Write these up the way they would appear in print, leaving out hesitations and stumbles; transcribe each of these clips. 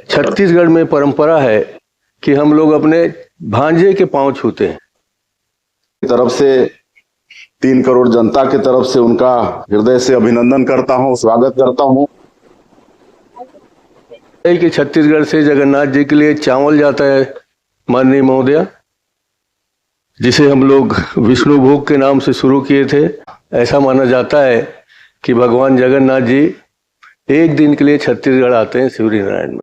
छत्तीसगढ़ में परंपरा है कि हम लोग अपने भांजे के पांव छूते हैं। तरफ से 3 करोड़ जनता की तरफ से उनका हृदय से अभिनंदन करता हूं, स्वागत करता हूं। कि छत्तीसगढ़ से जगन्नाथ जी के लिए चावल जाता है माननीय महोदया, जिसे हम लोग विष्णु भोग के नाम से शुरू किए थे। ऐसा माना जाता है कि भगवान जगन्नाथ जी एक दिन के लिए छत्तीसगढ़ आते हैं शिवरी नारायण में।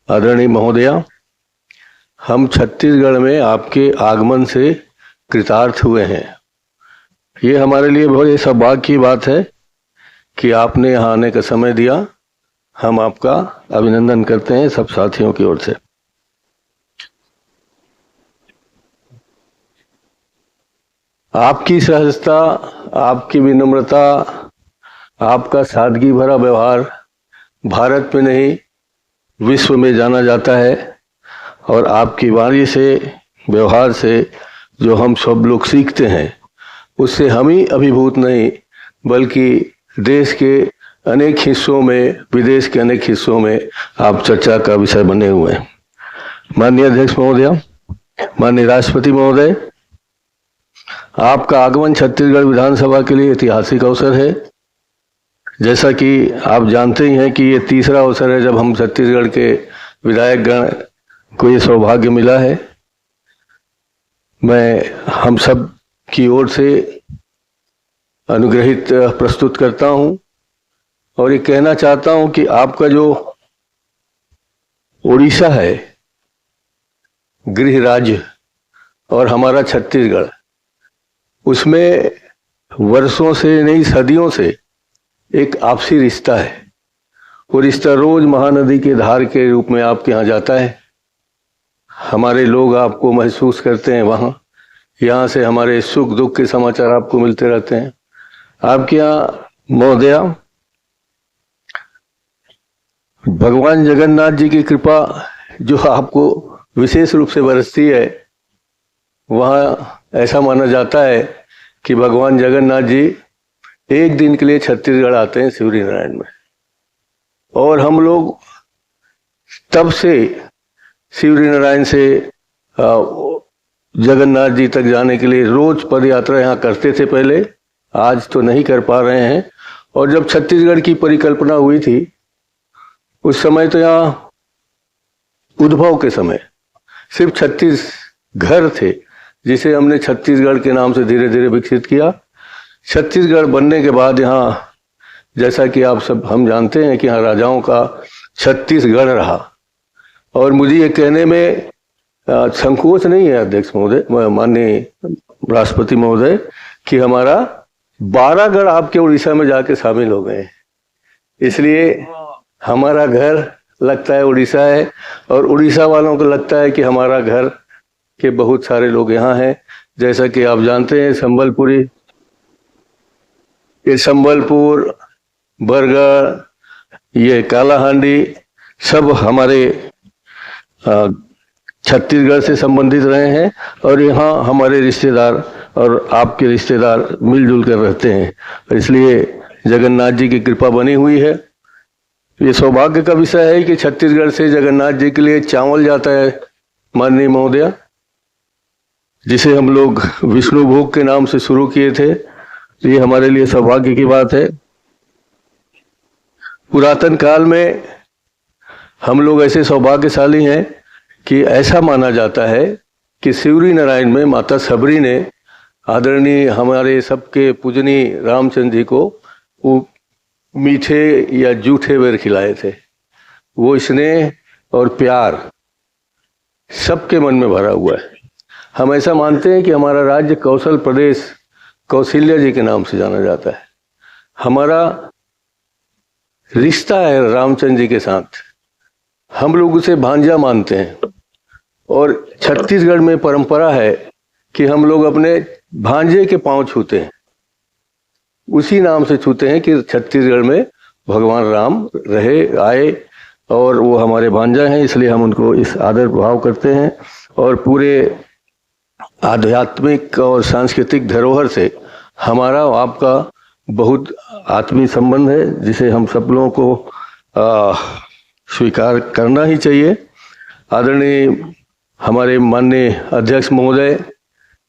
आदरणीय महोदया, हम छत्तीसगढ़ में आपके आगमन से कृतार्थ हुए हैं। ये हमारे लिए बहुत सौभाग्य की बात है कि आपने यहाँ आने का समय दिया। हम आपका अभिनंदन करते हैं सब साथियों की ओर से। आपकी सहजता, आपकी विनम्रता, आपका सादगी भरा व्यवहार भारत में नहीं विश्व में जाना जाता है। और आपकी वाणी से, व्यवहार से जो हम सब लोग सीखते हैं, उससे हम ही अभिभूत नहीं बल्कि देश के अनेक हिस्सों में, विदेश के अनेक हिस्सों में आप चर्चा का विषय बने हुए हैं। माननीय अध्यक्ष महोदय, माननीय राष्ट्रपति महोदय, आपका आगमन छत्तीसगढ़ विधानसभा के लिए ऐतिहासिक अवसर है। जैसा कि आप जानते ही हैं कि ये तीसरा अवसर है जब हम छत्तीसगढ़ के विधायक गण को ये सौभाग्य मिला है। मैं हम सब की ओर से अनुग्रहित प्रस्तुत करता हूं और ये कहना चाहता हूं कि आपका जो उड़ीसा है गृह राज्य और हमारा छत्तीसगढ़, उसमें वर्षों से नहीं सदियों से एक आपसी रिश्ता है। वो रिश्ता रोज महानदी के धार के रूप में आपके यहाँ जाता है। हमारे लोग आपको महसूस करते हैं वहाँ। यहाँ से हमारे सुख दुख के समाचार आपको मिलते रहते हैं। आपके यहाँ महोदया भगवान जगन्नाथ जी की कृपा जो आपको विशेष रूप से बरसती है, वहाँ ऐसा माना जाता है कि भगवान जगन्नाथ जी एक दिन के लिए छत्तीसगढ़ आते हैं शिवरी नारायण में। और हम लोग तब से शिवरी नारायण से जगन्नाथ जी तक जाने के लिए रोज पद यात्रा यहाँ करते थे पहले। आज तो नहीं कर पा रहे हैं। और जब छत्तीसगढ़ की परिकल्पना हुई थी उस समय तो यहाँ उद्भव के समय सिर्फ 36 घर थे, जिसे हमने छत्तीसगढ़ के नाम से धीरे धीरे विकसित किया। छत्तीसगढ़ बनने के बाद यहाँ, जैसा कि आप सब हम जानते हैं कि यहाँ राजाओं का 36 गढ़ रहा। और मुझे ये कहने में संकोच नहीं है अध्यक्ष महोदय, माननीय राष्ट्रपति महोदय, कि हमारा 12 गढ़ आपके उड़ीसा में जाके शामिल हो गए हैं। इसलिए हमारा घर लगता है उड़ीसा है और उड़ीसा वालों को लगता है कि हमारा घर के बहुत सारे लोग यहाँ हैं। जैसा कि आप जानते हैं संबलपुरी, ये संबलपुर, बरगढ़, ये कालाहांडी सब हमारे छत्तीसगढ़ से संबंधित रहे हैं। और यहाँ हमारे रिश्तेदार और आपके रिश्तेदार मिलजुल कर रहते हैं। इसलिए जगन्नाथ जी की कृपा बनी हुई है। ये सौभाग्य का विषय है कि छत्तीसगढ़ से जगन्नाथ जी के लिए चावल जाता है माननीय महोदया, जिसे हम लोग विष्णु भोग के नाम से शुरू किए थे। ये हमारे लिए सौभाग्य की बात है। पुरातन काल में हम लोग ऐसे सौभाग्यशाली हैं कि ऐसा माना जाता है कि शिवरी नारायण में माता सबरी ने आदरणीय हमारे सबके पूजनीय रामचंद्र जी को वो मीठे या जूठे बेर खिलाए थे। वो स्नेह और प्यार सबके मन में भरा हुआ है। हम ऐसा मानते हैं कि हमारा राज्य कौशल प्रदेश कौशल्या जी के नाम से जाना जाता है। हमारा रिश्ता है रामचंद्र जी के साथ, हम लोग उसे भांजा मानते हैं। और छत्तीसगढ़ में परंपरा है कि हम लोग अपने भांजे के पांव छूते हैं। उसी नाम से छूते हैं कि छत्तीसगढ़ में भगवान राम रहे, आए और वो हमारे भांजा हैं, इसलिए हम उनको इस आदर भाव करते हैं। और पूरे आध्यात्मिक और सांस्कृतिक धरोहर से हमारा आपका बहुत आत्मीय संबंध है जिसे हम सब लोगों को स्वीकार करना ही चाहिए। आदरणीय हमारे माननीय अध्यक्ष महोदय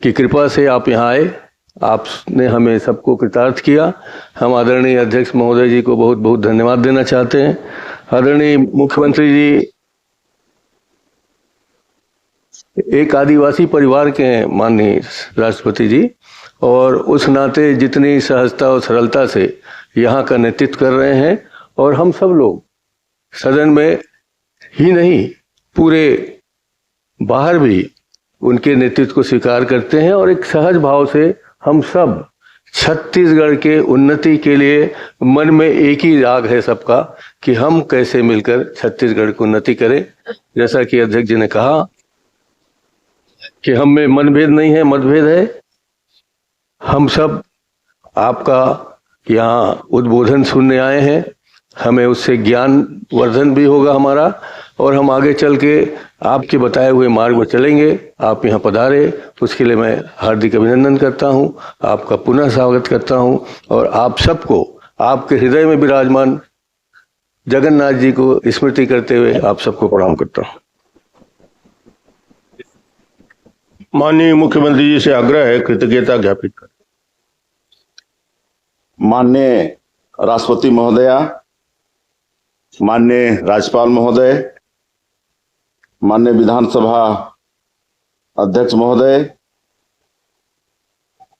की कृपा से आप यहाँ आए, आपने हमें सबको कृतार्थ किया। हम आदरणीय अध्यक्ष महोदय जी को बहुत बहुत धन्यवाद देना चाहते हैं। आदरणीय मुख्यमंत्री जी एक आदिवासी परिवार के हैं माननीय राष्ट्रपति जी, और उस नाते जितनी सहजता और सरलता से यहाँ का नेतृत्व कर रहे हैं, और हम सब लोग सदन में ही नहीं पूरे बाहर भी उनके नेतृत्व को स्वीकार करते हैं, और एक सहज भाव से हम सब छत्तीसगढ़ के उन्नति के लिए मन में एक ही राग है सबका कि हम कैसे मिलकर छत्तीसगढ़ की उन्नति करें। जैसा कि अध्यक्ष जी ने कहा कि हम में मनभेद नहीं है, मतभेद है। हम सब आपका यहाँ उद्बोधन सुनने आए हैं, हमें उससे ज्ञान वर्धन भी होगा हमारा, और हम आगे चल के आपके बताए हुए मार्ग पर चलेंगे। आप यहाँ पधारे, उसके लिए मैं हार्दिक अभिनंदन करता हूँ, आपका पुनः स्वागत करता हूँ, और आप सबको आपके हृदय में विराजमान जगन्नाथ जी को स्मृति करते हुए आप सबको प्रणाम करता हूँ। माननीय मुख्यमंत्री जी से आग्रह है कृतज्ञता ज्ञापित करें। माननीय राष्ट्रपति महोदया, माननीय राज्यपाल महोदय, माननीय विधानसभा अध्यक्ष महोदय,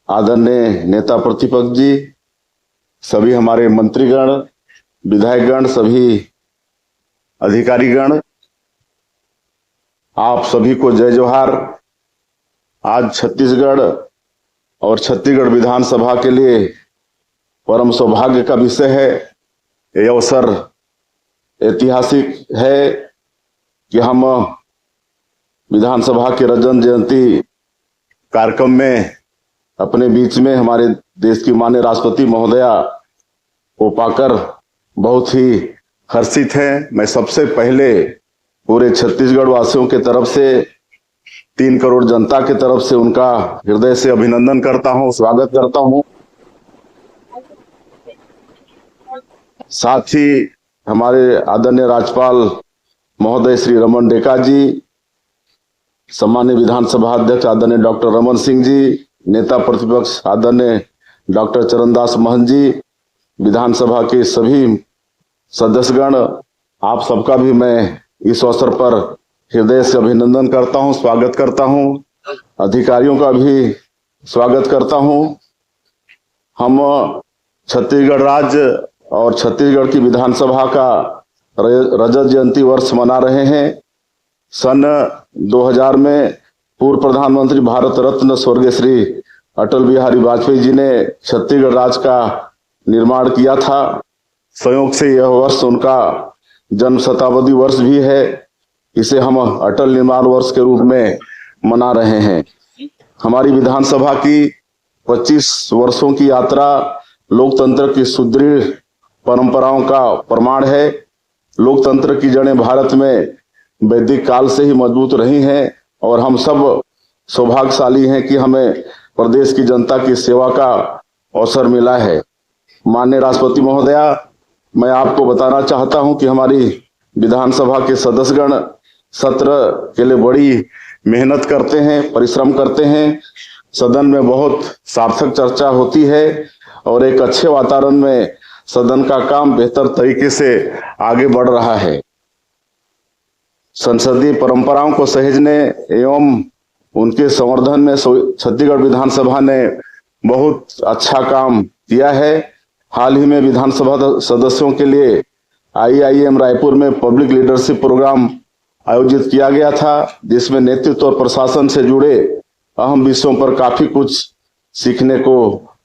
आदरणीय नेता प्रतिपक्ष जी, सभी हमारे मंत्रीगण, विधायकगण, सभी अधिकारीगण, आप सभी को जय जोहार। आज छत्तीसगढ़ और छत्तीसगढ़ विधानसभा के लिए परम सौभाग्य का विषय है। यह अवसर ऐतिहासिक है कि हम विधानसभा के रजत जयंती कार्यक्रम में अपने बीच में हमारे देश की माननीय राष्ट्रपति महोदया को पाकर बहुत ही हर्षित हैं। मैं सबसे पहले पूरे छत्तीसगढ़ वासियों के तरफ से 3 करोड़ जनता के तरफ से उनका हृदय से अभिनंदन करता हूं, स्वागत करता हूं। साथ ही हमारे आदरणीय राज्यपाल महोदय श्री रमन डेका जी, सम्मानीय विधानसभा अध्यक्ष आदरणीय डॉक्टर रमन सिंह जी, नेता प्रतिपक्ष आदरणीय डॉक्टर चरणदास महंत जी, विधानसभा के सभी सदस्यगण, आप सबका भी मैं इस अवसर पर हृदय से अभिनंदन करता हूं, स्वागत करता हूं। अधिकारियों का भी स्वागत करता हूं। हम छत्तीसगढ़ राज्य और छत्तीसगढ़ की विधानसभा का रजत जयंती वर्ष मना रहे हैं। सन 2000 में पूर्व प्रधानमंत्री भारत रत्न स्वर्गीय श्री अटल बिहारी वाजपेयी जी ने छत्तीसगढ़ राज्य का निर्माण किया था। संयोग से यह वर्ष उनका जन्म शताब्दी वर्ष भी है। इसे हम अटल निर्माण वर्ष के रूप में मना रहे हैं। हमारी विधानसभा की 25 वर्षों की यात्रा लोकतंत्र की सुदृढ़ परंपराओं का प्रमाण है। लोकतंत्र की जड़ें भारत में वैदिक काल से ही मजबूत रही हैं, और हम सब सौभाग्यशाली हैं कि हमें प्रदेश की जनता की सेवा का अवसर मिला है। माननीय राष्ट्रपति महोदया, मैं आपको बताना चाहता हूं कि हमारी विधानसभा के सदस्यगण सत्र के लिए बड़ी मेहनत करते हैं, परिश्रम करते हैं। सदन में बहुत सार्थक चर्चा होती है, और एक अच्छे वातावरण में सदन का काम बेहतर तरीके से आगे बढ़ रहा है। संसदीय परंपराओं को सहेजने एवं उनके संवर्धन में छत्तीसगढ़ विधानसभा ने बहुत अच्छा काम किया है। हाल ही में विधानसभा सदस्यों के लिए IIM रायपुर में पब्लिक लीडरशिप प्रोग्राम आयोजित किया गया था, जिसमें नेतृत्व और प्रशासन से जुड़े अहम विषयों पर काफी कुछ सीखने को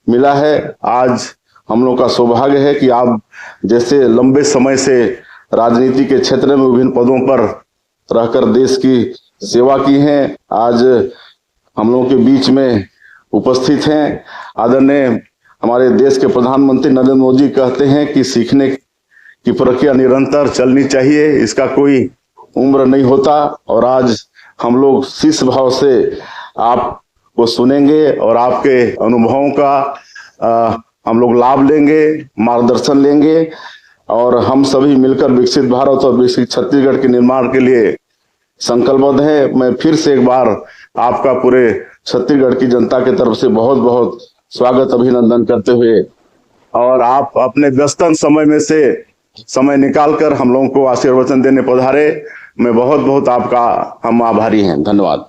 मिला है। आज हम लोग का सौभाग्य है कि आप जैसे लंबे समय से राजनीति के क्षेत्र में विभिन्न पदों पर रहकर देश की सेवा की हैं, आज हम लोगों के बीच में उपस्थित हैं। आदरणीय हमारे देश के प्रधानमंत्री नरेंद्र मोदी कहते हैं कि सीखने की प्रक्रिया निरंतर चलनी चाहिए, इसका कोई उम्र नहीं होता। और आज हम लोग शीश भाव से आपको सुनेंगे और आपके अनुभवों का हम लोग लाभ लेंगे, मार्गदर्शन लेंगे और हम सभी मिलकर विकसित भारत और विकसित छत्तीसगढ़ के निर्माण के लिए संकल्पबद्ध है। मैं फिर से एक बार आपका पूरे छत्तीसगढ़ की जनता की तरफ से बहुत बहुत स्वागत अभिनंदन करते हुए, और आप अपने व्यस्तन समय में से समय निकालकर हम लोगों को आशीर्वचन देने पधारे, मैं बहुत बहुत आपका हम आभारी हैं। धन्यवाद।